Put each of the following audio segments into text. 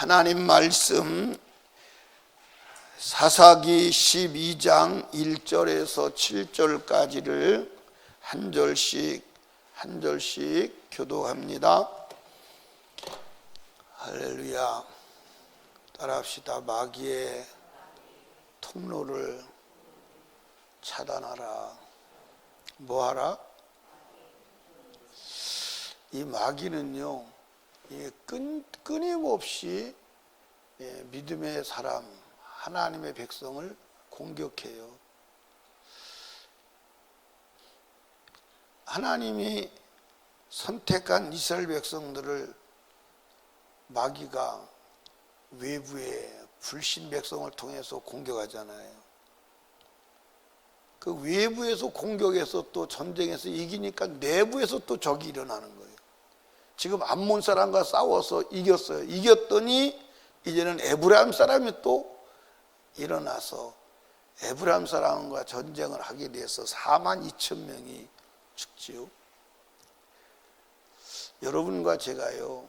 하나님 말씀 사사기 12장 1절에서 7절까지를 한 절씩 교독합니다. 할렐루야. 따라합시다. 마귀의 통로를 차단하라. 뭐하라? 이 마귀는요, 끊임없이 믿음의 사람, 하나님의 백성을 공격해요. 하나님이 선택한 이스라엘 백성들을 마귀가 외부의 불신 백성을 통해서 공격하잖아요. 그 외부에서 공격해서 또 전쟁에서 이기니까 내부에서 또 적이 일어나는 거예요. 지금 암몬 사람과 싸워서 이겼어요. 이겼더니 이제는 에브라임 사람이 또 일어나서 에브라임 사람과 전쟁을 하게 돼서 42,000명이 죽지요. 여러분과 제가요,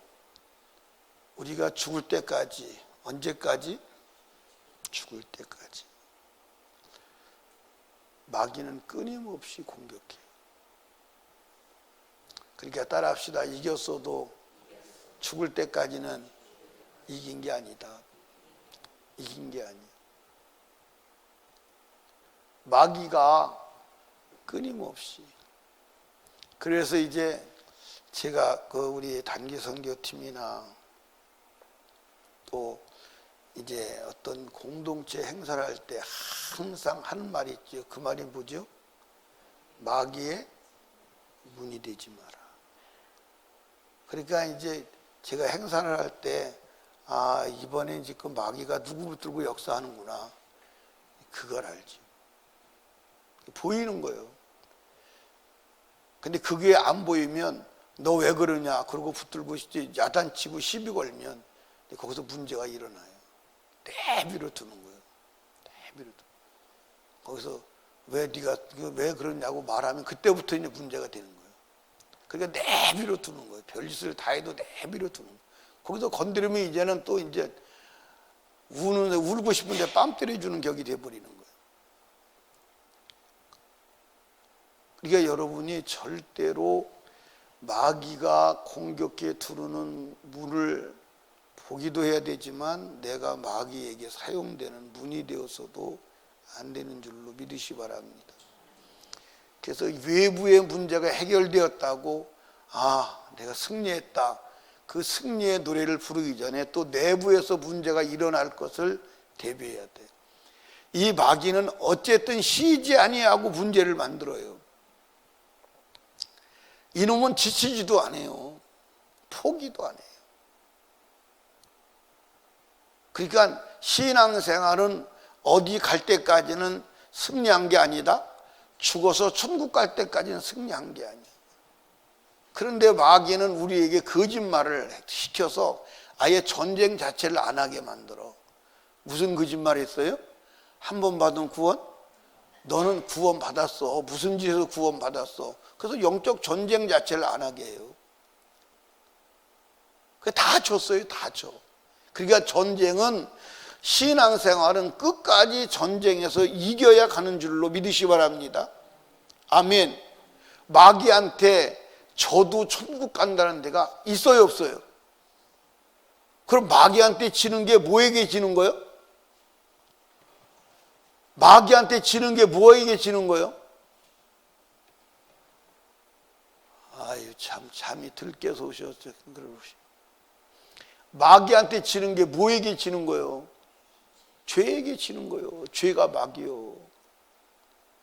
우리가 죽을 때까지, 언제까지? 죽을 때까지 마귀는 끊임없이 공격해요. 그러니까 따라합시다. 이겼어도 죽을 때까지는 이긴 게 아니다. 이긴 게 아니에요. 마귀가 끊임없이. 그래서 이제 제가 우리 단기 선교팀이나 또 이제 어떤 공동체 행사를 할 때 항상 하는 말이 있죠. 그 말이 뭐죠? 마귀의 문이 되지 마라. 그러니까 이제 제가 행사를 할 때 이번에 지금 마귀가 누구 붙들고 역사하는구나. 그걸 알죠. 보이는 거예요. 근데 그게 안 보이면 너 왜 그러냐 그러고 붙들고 야단치고 시비 걸면 거기서 문제가 일어나요. 내비로 두는 거예요. 내비로 두는. 거기서 왜 네가 왜 그러냐고 말하면 그때부터 이제 문제가 되는 거예요. 그러니까 내비로 두는 거예요. 별짓을 다 해도 내비로 두는 거예요. 거기서 건드리면 이제는 또 이제 울고 싶은데 뺨 때려주는 격이 돼버리는 거예요. 그러니까 여러분이 절대로 마귀가 공격해 두르는 문을 보기도 해야 되지만 내가 마귀에게 사용되는 문이 되어서도 안 되는 줄로 믿으시 바랍니다. 그래서 외부의 문제가 해결되었다고 내가 승리했다. 그 승리의 노래를 부르기 전에 또 내부에서 문제가 일어날 것을 대비해야 돼. 이 마귀는 어쨌든 쉬지 아니하고 문제를 만들어요. 이놈은 지치지도 않아요. 포기도 안 해요. 그러니까 신앙생활은 어디 갈 때까지는 승리한 게 아니다. 죽어서 천국 갈 때까지는 승리한 게 아니에요. 그런데 마귀는 우리에게 거짓말을 시켜서 아예 전쟁 자체를 안 하게 만들어. 무슨 거짓말 했어요? 한 번 받은 구원? 너는 구원 받았어. 무슨 짓에서 구원 받았어? 그래서 영적 전쟁 자체를 안 하게 해요. 다 줬어요. 다 줘. 그러니까 전쟁은, 신앙생활은 끝까지 전쟁에서 이겨야 가는 줄로 믿으시 바랍니다. 아멘. 마귀한테 저도 천국 간다는 데가 있어요, 없어요? 그럼 마귀한테 지는 게 뭐에게 지는 거예요? 마귀한테 지는 게 뭐에게 지는 거예요? 아유, 잠이 들깨서 오셨죠. 마귀한테 지는 게 뭐에게 지는 거예요? 죄에게 지는 거예요. 죄가 마귀요.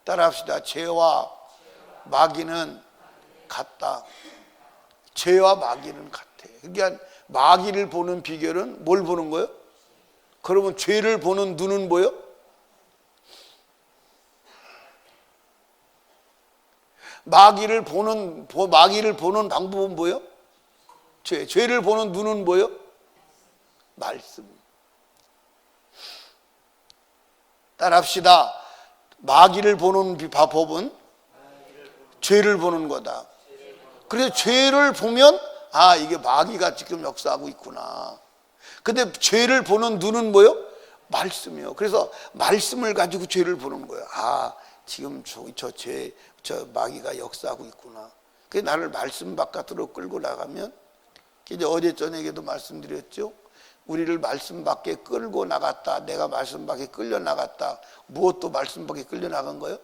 따라합시다. 죄와 마귀는 같다. 죄와 마귀는 같아. 그러니까 마귀를 보는 비결은 뭘 보는 거예요? 그러면 죄를 보는 눈은 뭐예요? 마귀를 보는 방법은 뭐예요? 죄를 보는 눈은 뭐예요? 말씀. 따라합시다. 마귀를 보는 법은 죄를 보는 거다. 그래서 죄를 보면 이게 마귀가 지금 역사하고 있구나. 근데 죄를 보는 눈은 뭐요? 말씀이요. 그래서 말씀을 가지고 죄를 보는 거예요. 아, 지금 저 마귀가 역사하고 있구나. 그게 나를 말씀 바깥으로 끌고 나가면, 이제 어제 저녁에도 말씀드렸죠. 우리를 말씀 밖에 끌고 나갔다. 내가 말씀 밖에 끌려 나갔다. 무엇도 말씀 밖에 끌려 나간 거예요?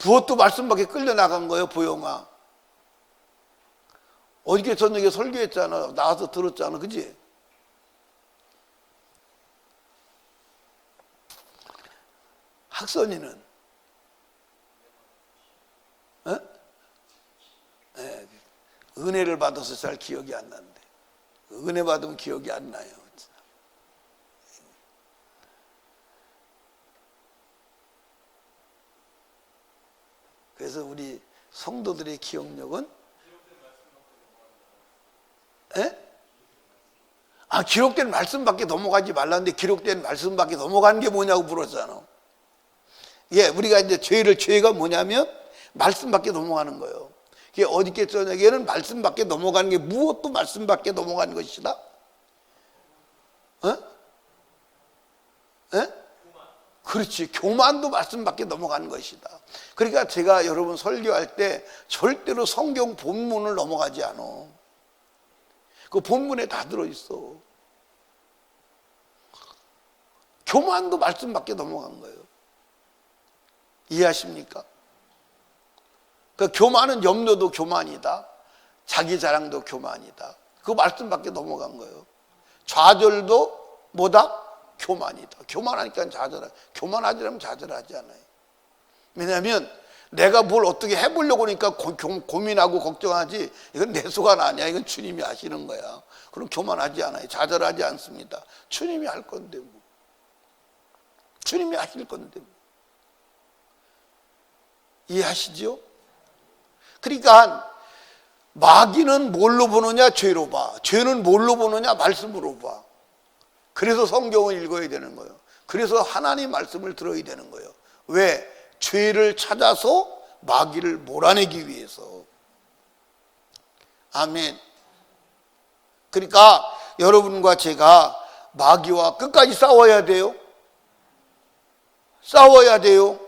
무엇도 말씀 밖에 끌려 나간 거예요, 보영아. 어저께 저녁에 설교했잖아. 나와서 들었잖아. 그지? 학선이는? 어? 네. 은혜를 받아서 잘 기억이 안 나는데. 은혜 받으면 기억이 안 나요. 그래서 우리 성도들의 기억력은 기록된 말씀밖에 넘어가지 말라는데 기록된 말씀밖에 넘어가는 게 뭐냐고 물었잖아. 예, 우리가 이제 죄가 뭐냐면 말씀밖에 넘어가는 거예요. 그게 어저께 저녁에는 말씀밖에 넘어가는 게 무엇도 말씀밖에 넘어가는 것이다. 그렇지. 교만도 말씀밖에 넘어가는 것이다. 그러니까 제가 여러분 설교할 때 절대로 성경 본문을 넘어가지 않아. 그 본문에 다 들어있어. 교만도 말씀밖에 넘어간 거예요. 이해하십니까? 그 교만은 염려도 교만이다. 자기 자랑도 교만이다. 그 말씀밖에 넘어간 거예요. 좌절도 뭐다? 교만이다. 교만하니까 좌절하지. 교만하지 않으면 좌절하지 않아요. 왜냐하면 내가 뭘 어떻게 해보려고 하니까 고민하고 걱정하지. 이건 내 소관 아니야. 이건 주님이 하시는 거야. 그럼 교만하지 않아요. 좌절하지 않습니다. 주님이 할 건데 뭐. 주님이 하실 건데 뭐. 이해하시죠? 그러니까 마귀는 뭘로 보느냐? 죄로 봐. 죄는 뭘로 보느냐? 말씀으로 봐. 그래서 성경을 읽어야 되는 거예요. 그래서 하나님 말씀을 들어야 되는 거예요. 왜? 죄를 찾아서 마귀를 몰아내기 위해서. 아멘. 그러니까 여러분과 제가 마귀와 끝까지 싸워야 돼요. 싸워야 돼요.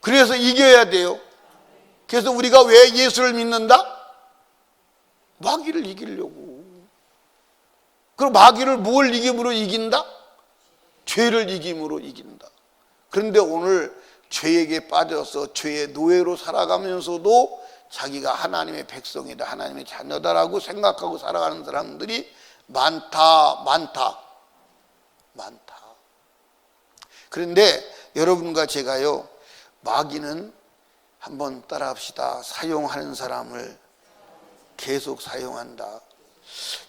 그래서 이겨야 돼요. 그래서 우리가 왜 예수를 믿는다? 마귀를 이기려고. 그럼 마귀를 뭘 이김으로 이긴다? 죄를 이김으로 이긴다. 그런데 오늘 죄에게 빠져서 죄의 노예로 살아가면서도 자기가 하나님의 백성이다, 하나님의 자녀다라고 생각하고 살아가는 사람들이 많다. 그런데 여러분과 제가요, 마귀는 한번 따라합시다. 사용하는 사람을 계속 사용한다.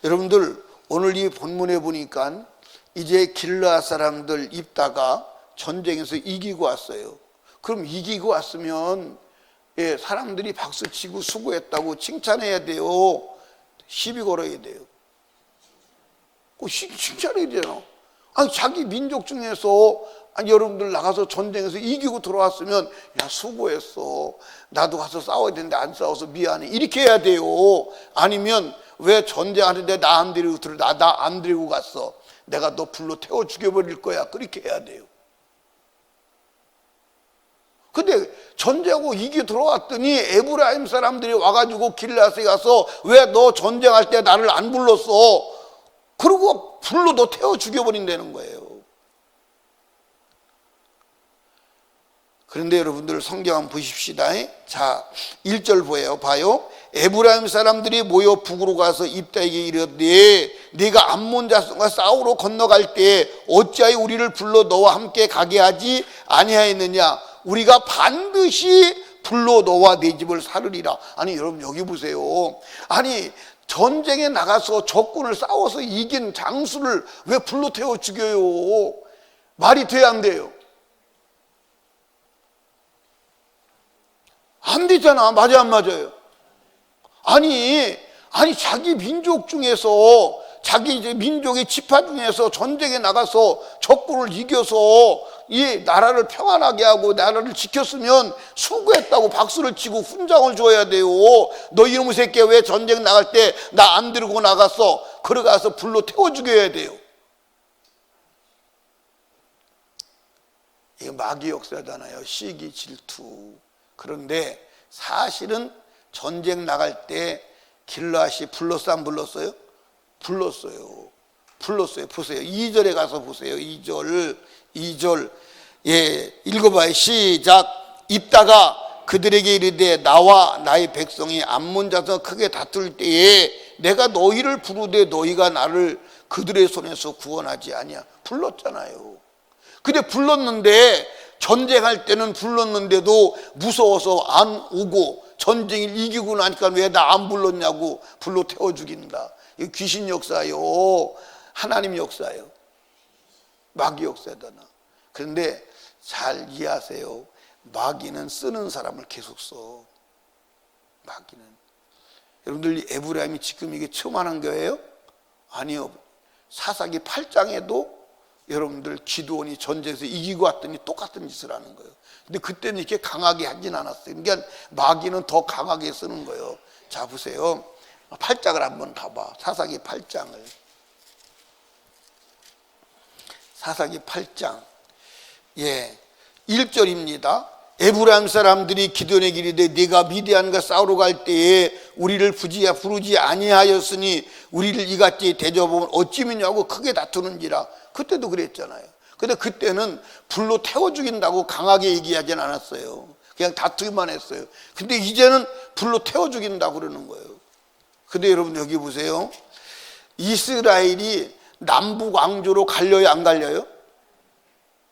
여러분들 오늘 이 본문에 보니까 이제 길르앗 사람들 입다가 전쟁에서 이기고 왔어요. 그럼 이기고 왔으면 사람들이 박수치고 수고했다고 칭찬해야 돼요. 시비 걸어야 돼요. 칭찬해야 되잖아. 아니 자기 민족 중에서 여러분들 나가서 전쟁에서 이기고 들어왔으면 야 수고했어. 나도 가서 싸워야 되는데 안 싸워서 미안해. 이렇게 해야 돼요. 아니면 왜 전쟁하는데 나 안 데리고 갔어. 내가 너 불로 태워 죽여버릴 거야. 그렇게 해야 돼요. 근데 전쟁하고 이기 들어왔더니 에브라임 사람들이 와가지고 길르앗에 가서 왜 너 전쟁할 때 나를 안 불렀어? 그러고 불로 너 태워 죽여버린다는 거예요. 그런데 여러분들 성경 한번 보십시다. 자, 1절 봐요. 에브라임 사람들이 모여 북으로 가서 입다에게 이르되 네가 암몬 자손과 싸우러 건너갈 때 어찌하여 우리를 불러 너와 함께 가게 하지 아니하였느냐? 우리가 반드시 불러 너와 네 집을 살으리라. 아니 여러분 여기 보세요. 아니 전쟁에 나가서 적군을 싸워서 이긴 장수를 왜 불로 태워 죽여요? 말이 돼야 안 돼요? 안 되잖아. 맞아 안 맞아요? 아니 자기 민족 중에서 자기 민족의 지파 중에서 전쟁에 나가서 적군을 이겨서 이 나라를 평안하게 하고 나라를 지켰으면 수고했다고 박수를 치고 훈장을 줘야 돼요. 너 이놈의 새끼야 왜 전쟁 나갈 때 나 안 들고 나갔어? 걸어가서 불로 태워 죽여야 돼요. 이게 마귀 역사잖아요. 시기 질투. 그런데 사실은 전쟁 나갈 때 길라앗이 불렀어 안 불렀어요? 불렀어요. 보세요. 2절에 가서 보세요. 2절. 예, 읽어봐요. 시작. 입다가 그들에게 이르되 나와 나의 백성이 암몬 자손 크게 다툴 때에 내가 너희를 부르되 너희가 나를 그들의 손에서 구원하지 아니야. 불렀잖아요. 근데 불렀는데 전쟁할 때는 불렀는데도 무서워서 안 오고 전쟁을 이기고 나니까 왜 나 안 불렀냐고 불로 태워 죽인다. 이거 귀신 역사요. 하나님 역사예요. 마귀 역사잖아. 그런데 잘 이해하세요. 마귀는 쓰는 사람을 계속 써. 마귀는. 여러분들 에브라임이 지금 이게 처음 하는 거예요? 아니요. 사사기 8장에도 여러분들 기드온이 전쟁에서 이기고 왔더니 똑같은 짓을 하는 거예요. 근데 그때는 이렇게 강하게 하진 않았어요. 그러니까 마귀는 더 강하게 쓰는 거예요. 자 보세요. 8장을 한번 봐봐. 사사기 8장을. 사사기 8장. 예, 1절입니다. 에브라임 사람들이 기드온에게 이르되 네가 미디안과 싸우러 갈 때에 우리를 부르지 아니하였으니 우리를 이같이 대접하면 어찌미냐고 크게 다투는지라. 그때도 그랬잖아요. 근데 그때는 불로 태워 죽인다고 강하게 얘기하진 않았어요. 그냥 다투기만 했어요. 근데 이제는 불로 태워 죽인다고 그러는 거예요. 근데 여러분 여기 보세요. 이스라엘이 남북 왕조로 갈려요 안 갈려요?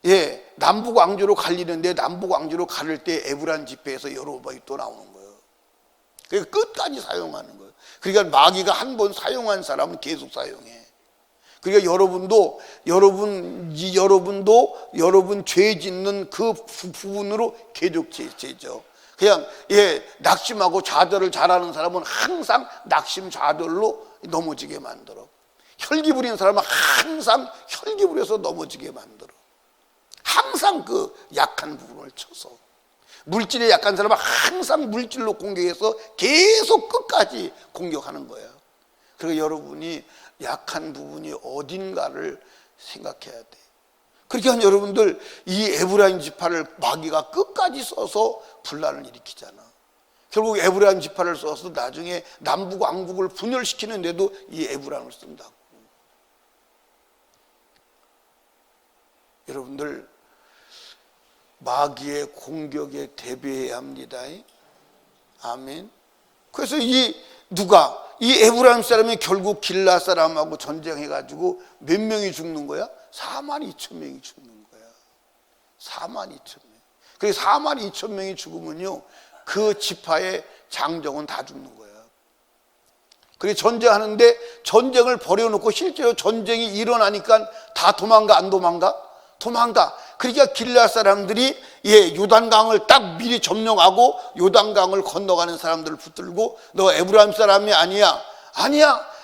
예, 남북 왕조로 갈리는데 남북 왕조로 가를 때 에브라임 집회에서 여로보암이 또 나오는 거예요. 그러니까 끝까지 사용하는 거예요. 그러니까 마귀가 한 번 사용한 사람은 계속 사용해. 그러니까 여러분 죄 짓는 그 부분으로 계속 죄죠. 그냥 낙심하고 좌절을 잘하는 사람은 항상 낙심 좌절로 넘어지게 만들어. 혈기 부리는 사람은 항상 혈기 부려서 넘어지게 만들어. 항상 그 약한 부분을 쳐서. 물질에 약한 사람은 항상 물질로 공격해서 계속 끝까지 공격하는 거예요. 그러니까 여러분이 약한 부분이 어딘가를 생각해야 돼. 그러니까 여러분들 이 에브라임 지파를 마귀가 끝까지 써서 분란을 일으키잖아. 결국 에브라임 지파를 써서 나중에 남북 왕국을 분열시키는데도 이 에브라임을 쓴다고. 여러분들 마귀의 공격에 대비해야 합니다. 아멘. 그래서 이 에브라임 사람이 결국 길라 사람하고 전쟁해가지고 몇 명이 죽는 거야? 42,000명이 죽는 거야. 42,000명. 그래서 42,000명이 죽으면요, 그 지파의 장정은 다 죽는 거야. 그래서 전쟁하는데 전쟁을 벌여놓고 실제로 전쟁이 일어나니까 다 도망가, 안 도망가? 도망가. 그러니까 길라 사람들이 요단강을 딱 미리 점령하고 요단강을 건너가는 사람들을 붙들고 너 에브라임 사람이 아니야.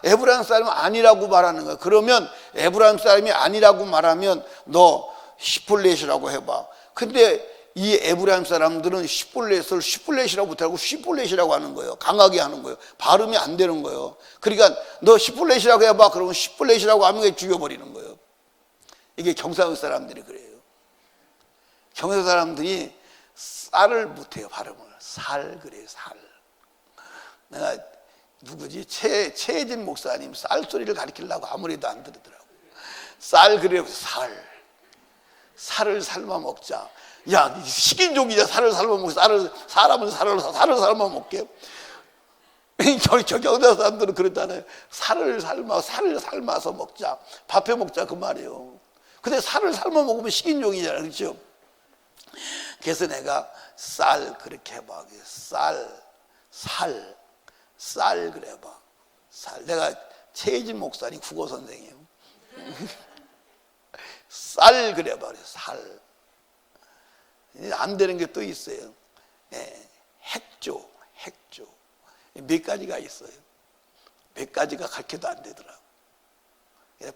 에브라임 사람이 아니라고 말하는 거야. 그러면 에브라임 사람이 아니라고 말하면 너 시폴렛이라고 해봐. 근데 이 에브라임 사람들은 시폴렛이라고 못하고 시폴렛이라고 하는 거예요. 강하게 하는 거예요. 발음이 안 되는 거예요. 그러니까 너 시폴렛이라고 해봐. 그러면 시폴렛이라고 하면 죽여버리는 거예요. 이게 경상도 사람들이 그래요. 경상도 사람들이 쌀을 못해요. 발음을. 살 그래요. 살. 내가 누구지? 최혜진 목사님 쌀소리를 가르치려고 아무래도 안 들으더라고. 쌀 그래요. 살을 삶아 먹자. 야, 식인종이냐. 살을 삶아 먹자. 사람은 살을 삶아 먹게. 경상도 사람들은 그러잖아요. 살을 삶아서 먹자. 밥해 먹자 그 말이에요. 근데 살을 삶아 먹으면 식인종이잖아. 그렇죠? 그래서 내가 쌀 그렇게 해봐. 쌀 그래 봐. 내가 최혜진 목사님 국어 선생이에요. 쌀 그래 봐. 살. 안 되는 게 또 있어요. 핵조. 몇 가지가 있어요. 몇 가지가 가르쳐도 안 되더라고.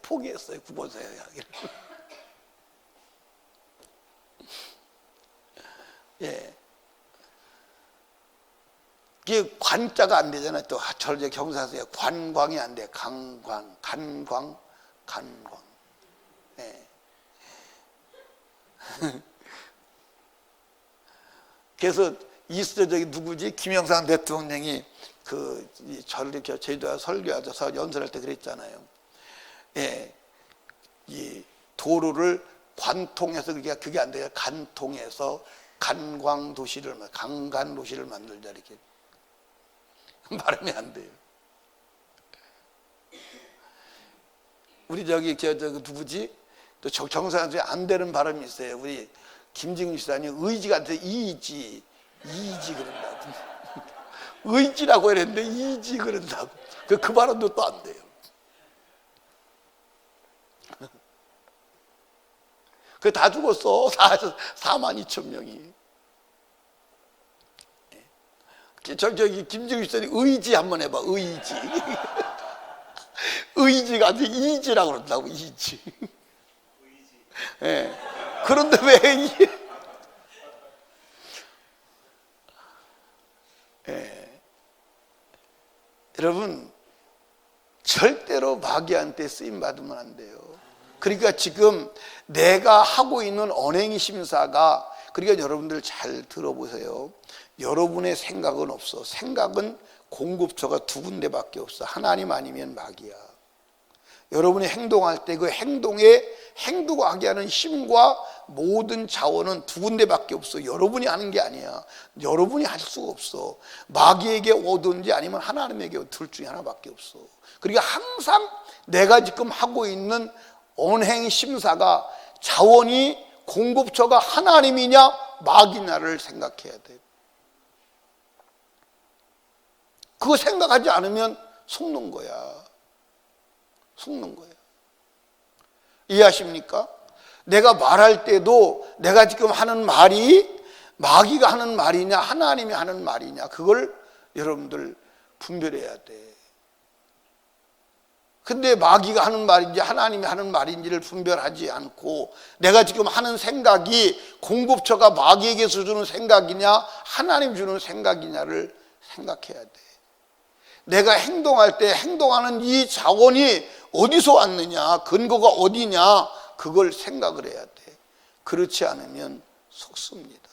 포기했어요. 국어선생님 하기를. 예. 이게 관자가 안 되잖아요. 또 절제 경사서에 관광이 안 돼. 간광, 간광, 간광. 예. 그래서 저기 누구지? 김영삼 대통령이 제주도 설교하셔서 연설할 때 그랬잖아요. 예. 이 도로를 관통해서 그게 안 돼요. 간통해서 강간도시를 만들자 이렇게. 발음이 안 돼요. 우리 누구지? 또 정상적이 안 되는 발음이 있어요. 우리 김증인 시사님 의지가 안 돼. 이지 그런다고. 의지라고 했는데 이지 그런다고. 그 발음도 또 안 돼요. 그 다 죽었어. 42,000명이. 저기 김정일 씨는 의지 한번 해봐. 의지. 의지가 아니라 이지라고 그런다고. 이지. 예. 그런데 왜 예. 여러분 절대로 마귀한테 쓰임 받으면 안 돼요. 그러니까 지금 내가 하고 있는 언행의 심사가, 그러니까 여러분들 잘 들어보세요. 여러분의 생각은 없어. 생각은 공급처가 두 군데밖에 없어. 하나님 아니면 마귀야. 여러분이 행동할 때 그 행동하게 하는 힘과 모든 자원은 두 군데밖에 없어. 여러분이 하는 게 아니야. 여러분이 할 수가 없어. 마귀에게 오든지 아니면 하나님에게 둘 중에 하나밖에 없어. 그러니까 항상 내가 지금 하고 있는 언행 심사가 자원이 공급처가 하나님이냐 마귀냐를 생각해야 돼. 그거 생각하지 않으면 속는 거야. 속는 거야. 이해하십니까? 내가 말할 때도 내가 지금 하는 말이 마귀가 하는 말이냐 하나님이 하는 말이냐, 그걸 여러분들 분별해야 돼. 근데 마귀가 하는 말인지 하나님이 하는 말인지를 분별하지 않고 내가 지금 하는 생각이 공급처가 마귀에게서 주는 생각이냐 하나님 주는 생각이냐를 생각해야 돼. 내가 행동할 때 행동하는 이 자원이 어디서 왔느냐, 근거가 어디냐, 그걸 생각을 해야 돼. 그렇지 않으면 속습니다.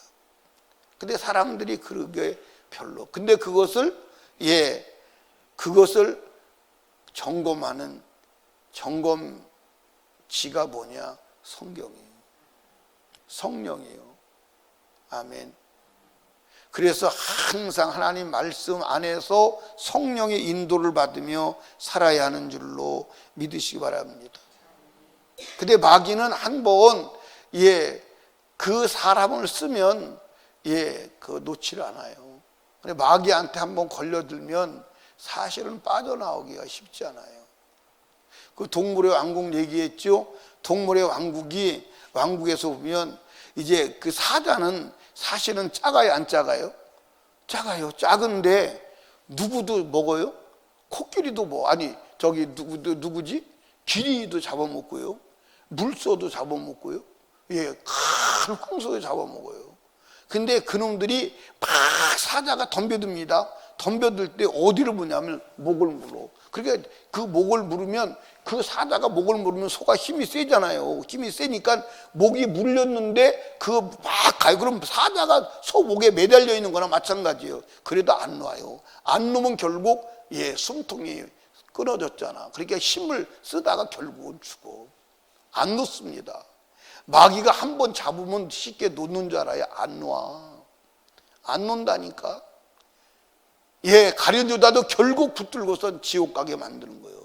근데 사람들이 그러게 별로. 근데 그것을 점검하는 점검지가 뭐냐? 성경이에요. 성령이에요. 아멘. 그래서 항상 하나님 말씀 안에서 성령의 인도를 받으며 살아야 하는 줄로 믿으시기 바랍니다. 근데 마귀는 한번 그 사람을 쓰면 그 놓지를 않아요. 근데 마귀한테 한번 걸려들면 사실은 빠져나오기가 쉽지 않아요. 그 동물의 왕국 얘기했죠. 동물의 왕국에서 보면 이제 그 사자는 사실은 작아요, 안 작아요? 작아요. 작은데 누구도 먹어요? 코끼리도 누구지? 기린이도 잡아먹고요. 물소도 잡아먹고요. 큰 황소도 잡아먹어요. 근데 그놈들이 막 사자가 덤벼듭니다. 덤벼들 때 어디를 무냐면 목을 물어. 그러니까 그 목을 물으면, 그 사자가 목을 물으면 소가 힘이 세잖아요. 힘이 세니까 목이 물렸는데 막 가요. 그럼 사자가 소 목에 매달려 있는 거나 마찬가지예요. 그래도 안 놔요. 안 놓으면 결국 숨통이 끊어졌잖아. 그러니까 힘을 쓰다가 결국은 죽어. 안 놓습니다. 마귀가 한번 잡으면 쉽게 놓는 줄 알아요? 안 놔. 안 놓는다니까. 가려주다도 결국 붙들고서 지옥 가게 만드는 거예요.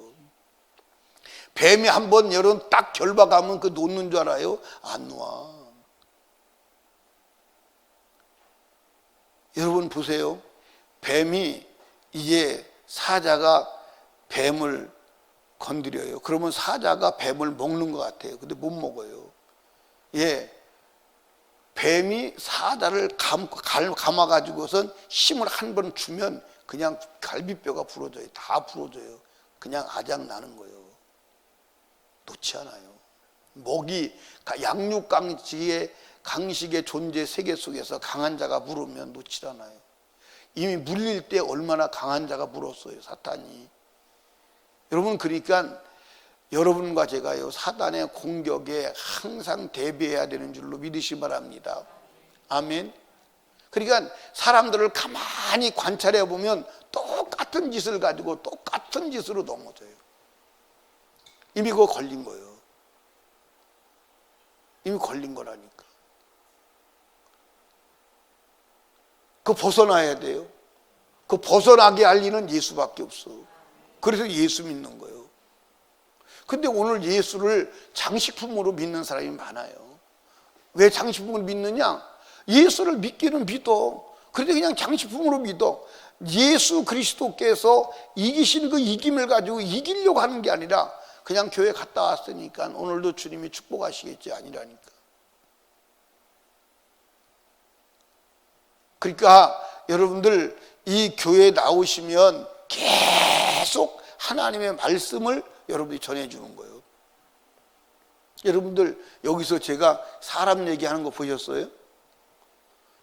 뱀이 한번 여러분 딱 결박하면 그 놓는 줄 알아요? 안 놔. 여러분 보세요. 뱀이 사자가 뱀을 건드려요. 그러면 사자가 뱀을 먹는 것 같아요. 근데 못 먹어요. 뱀이 사자를 감아가지고선 힘을 한 번 주면 그냥 갈비뼈가 부러져요. 다 부러져요. 그냥 아작 나는 거예요. 놓지 않아요. 목이 강식의 존재 세계 속에서 강한 자가 물으면 놓질 않아요. 이미 물릴 때 얼마나 강한 자가 물었어요, 사탄이. 여러분, 그러니까 여러분과 제가요, 사단의 공격에 항상 대비해야 되는 줄로 믿으시 바랍니다. 아멘. 그러니까 사람들을 가만히 관찰해 보면 똑같은 짓을 가지고 똑같은 짓으로 넘어져요. 이미 그거 걸린 거예요. 이미 걸린 거라니까. 그거 벗어나야 돼요. 그거 벗어나게 할 리는 예수밖에 없어. 그래서 예수 믿는 거예요. 근데 오늘 예수를 장식품으로 믿는 사람이 많아요. 왜 장식품으로 믿느냐? 예수를 믿기는 믿어. 그런데 그냥 장식품으로 믿어. 예수 그리스도께서 이기신 그 이김을 가지고 이기려고 하는 게 아니라 그냥 교회 갔다 왔으니까 오늘도 주님이 축복하시겠지, 아니라니까. 그러니까 여러분들 이 교회에 나오시면 계속 하나님의 말씀을 여러분이 전해주는 거예요. 여러분들 여기서 제가 사람 얘기하는 거 보셨어요?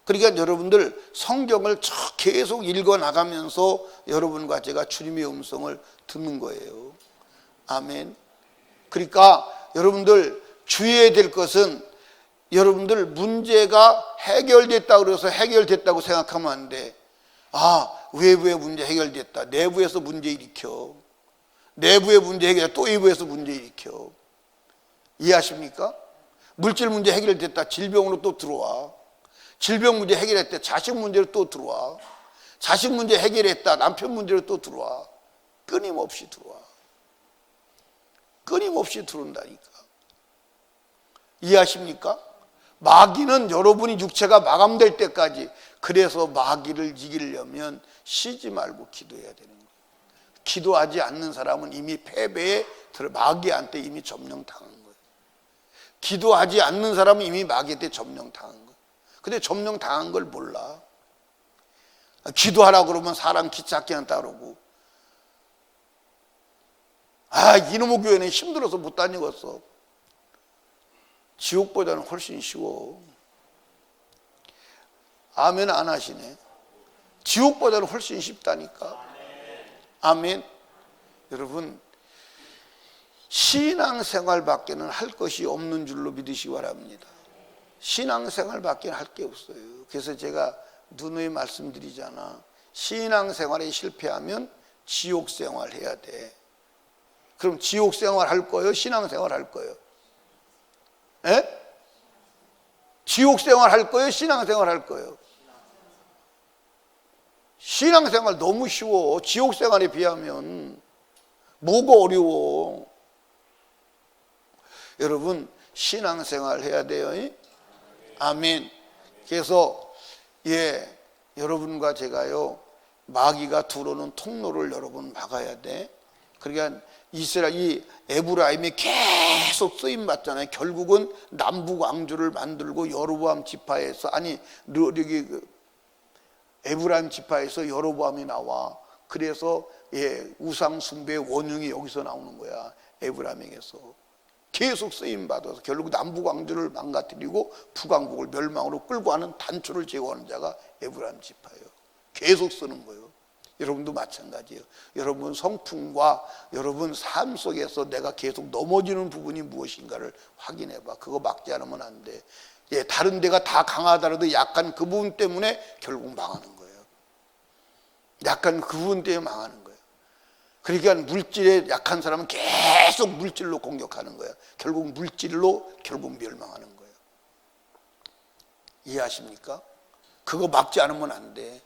그러니까 여러분들 성경을 계속 읽어나가면서 여러분과 제가 주님의 음성을 듣는 거예요. 아멘. 그러니까 여러분들 주의해야 될 것은, 여러분들 문제가 해결됐다고 그래서 해결됐다고 생각하면 안 돼. 외부의 문제 해결됐다. 내부에서 문제 일으켜. 내부의 문제 해결, 또 외부에서 문제 일으켜. 이해하십니까? 물질 문제 해결됐다. 질병으로 또 들어와. 질병 문제 해결했다. 자식 문제로 또 들어와. 자식 문제 해결했다. 남편 문제로 또 들어와. 끊임없이 들어와. 끊임없이 들어온다니까. 이해하십니까? 마귀는 여러분이 육체가 마감될 때까지, 그래서 마귀를 이기려면 쉬지 말고 기도해야 되는 거예요. 기도하지 않는 사람은 이미 패배에 마귀한테 이미 점령당한 거예요. 기도하지 않는 사람은 이미 마귀한테 점령당한 거예요. 근데 점령당한 걸 몰라. 기도하라고 그러면 사람 귀찮게 한다 그러고, 이놈의 교회는 힘들어서 못 다니겠어. 지옥보다는 훨씬 쉬워. 아멘 안 하시네. 지옥보다는 훨씬 쉽다니까. 아멘. 여러분, 신앙생활밖에는 할 것이 없는 줄로 믿으시기 바랍니다. 신앙생활밖에 할 게 없어요. 그래서 제가 누누이 말씀드리잖아. 신앙생활에 실패하면 지옥생활 해야 돼. 그럼 지옥생활 할 거예요? 신앙생활 할 거예요? 에? 지옥생활 할 거예요? 신앙생활 할 거예요? 신앙생활 너무 쉬워. 지옥생활에 비하면 뭐가 어려워. 여러분, 신앙생활 해야 돼요. 아멘. 그래서 여러분과 제가요, 마귀가 들어오는 통로를 여러분 막아야 돼. 그러니까 이 에브라임이 계속 쓰임 받잖아요. 결국은 남북 왕조를 만들고 여로보암 지파에서, 에브라임 지파에서 여로보암이 나와. 그래서 우상 숭배의 원흉이 여기서 나오는 거야. 에브라임에게서 계속 쓰임 받아서 결국 남북 왕조를 망가뜨리고 북왕국을 멸망으로 끌고 가는 단초를 제거하는 자가 에브라임 지파예요. 계속 쓰는 거예요. 여러분도 마찬가지예요. 여러분 성품과 여러분 삶 속에서 내가 계속 넘어지는 부분이 무엇인가를 확인해 봐. 그거 막지 않으면 안 돼. 다른 데가 다 강하더라도 약간 그 부분 때문에 결국 망하는 거예요. 약간 그 부분 때문에 망하는 거예요. 그러니까 물질에 약한 사람은 계속 물질로 공격하는 거예요. 결국 물질로 멸망하는 거예요. 이해하십니까? 그거 막지 않으면 안 돼.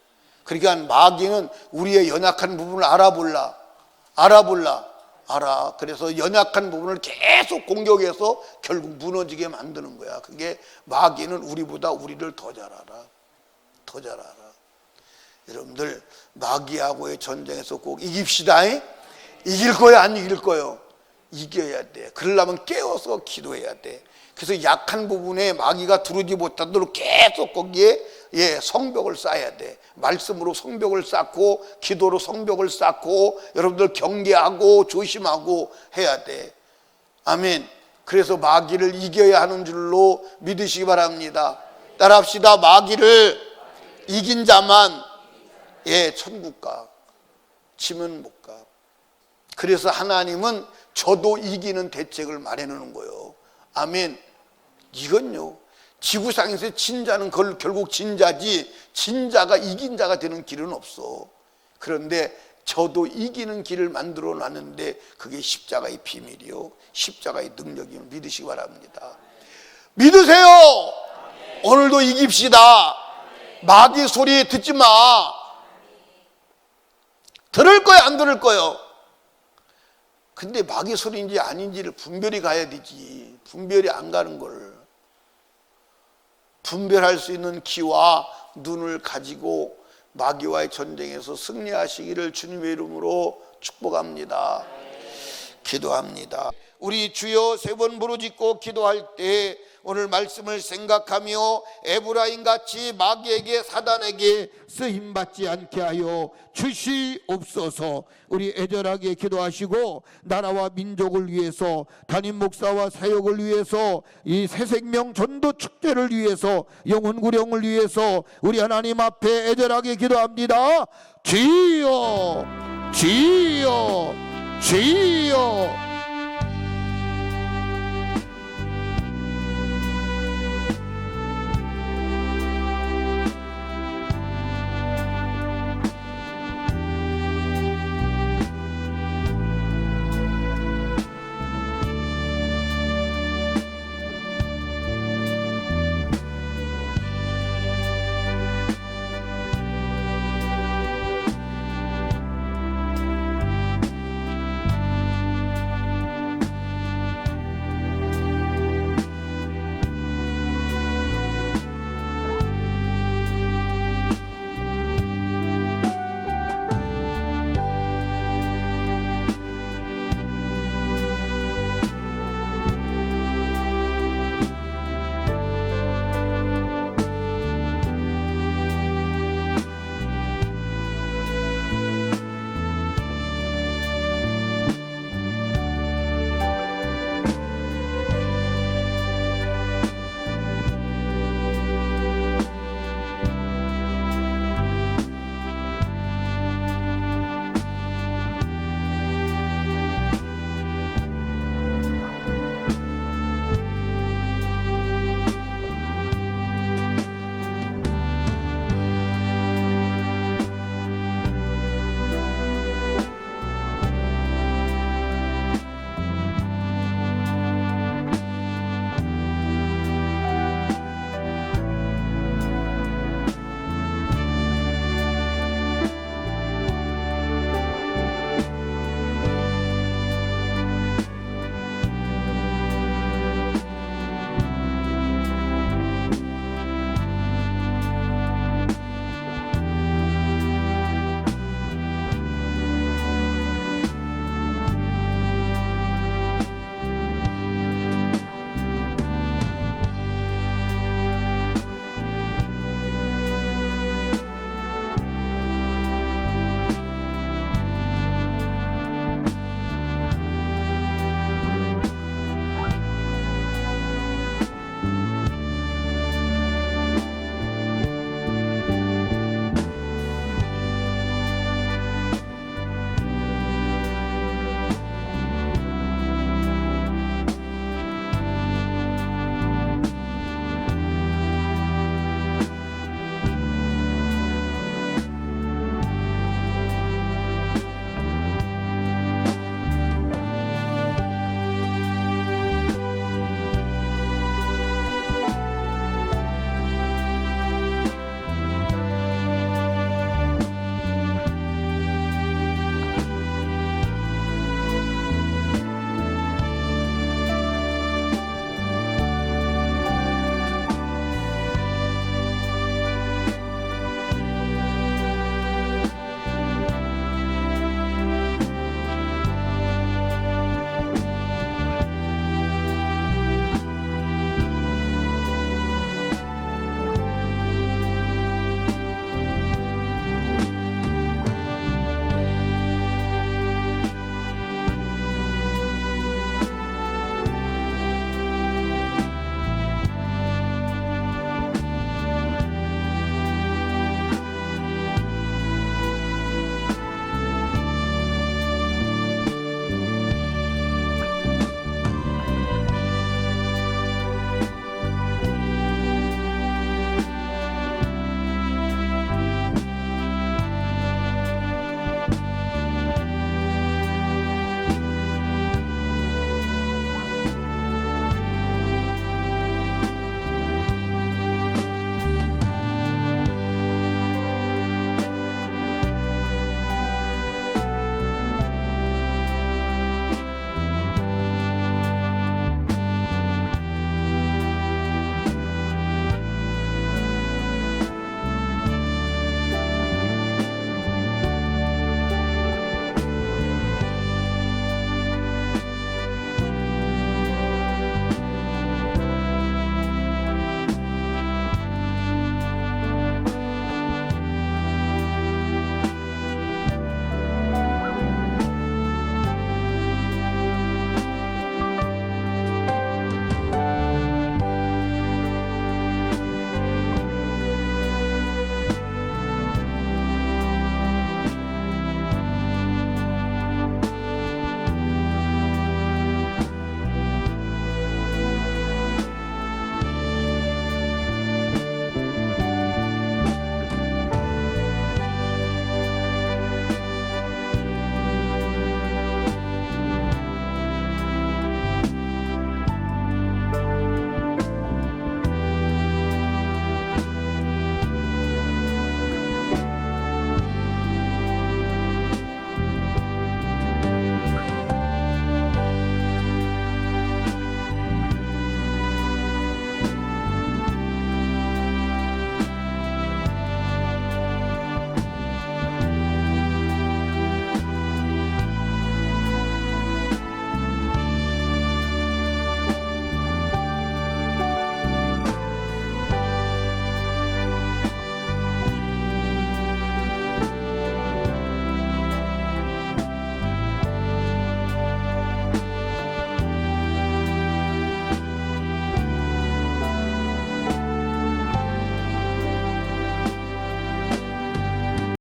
그러니까 마귀는 우리의 연약한 부분을 알아. 그래서 연약한 부분을 계속 공격해서 결국 무너지게 만드는 거야. 그게 마귀는 우리보다 우리를 더 잘 알아. 여러분들 마귀하고의 전쟁에서 꼭 이깁시다. 이길 거야, 안 이길 거요? 이겨야 돼. 그러려면 깨워서 기도해야 돼. 그래서 약한 부분에 마귀가 들어오지 못하도록 계속 거기에 성벽을 쌓아야 돼. 말씀으로 성벽을 쌓고 기도로 성벽을 쌓고 여러분들 경계하고 조심하고 해야 돼. 아멘. 그래서 마귀를 이겨야 하는 줄로 믿으시기 바랍니다. 따라합시다. 마귀를 이긴 자만 천국 가. 지면 못 가. 그래서 하나님은 저도 이기는 대책을 마련하는 거예요. 아멘. 이건요, 지구상에서 진자는 결국 진자지, 진자가 이긴 자가 되는 길은 없어. 그런데 저도 이기는 길을 만들어 놨는데 그게 십자가의 비밀이요, 십자가의 능력임을 믿으시기 바랍니다. 믿으세요. 오늘도 이깁시다. 마귀 소리 듣지 마. 들을 거야, 안 들을 거요? 근데 마귀 소리인지 아닌지를 분별이 가야 되지. 분별이 안 가는 걸. 분별할 수 있는 귀와 눈을 가지고 마귀와의 전쟁에서 승리하시기를 주님의 이름으로 축복합니다. 기도합니다. 우리 주여 세 번 부르짖고 기도할 때 오늘 말씀을 생각하며 에브라임같이 마귀에게 사단에게 쓰임받지 않게 하여 주시옵소서. 우리 애절하게 기도하시고 나라와 민족을 위해서, 담임 목사와 사역을 위해서, 이 새생명 전도 축제를 위해서, 영혼 구령을 위해서 우리 하나님 앞에 애절하게 기도합니다. 주여, 주여, 주여.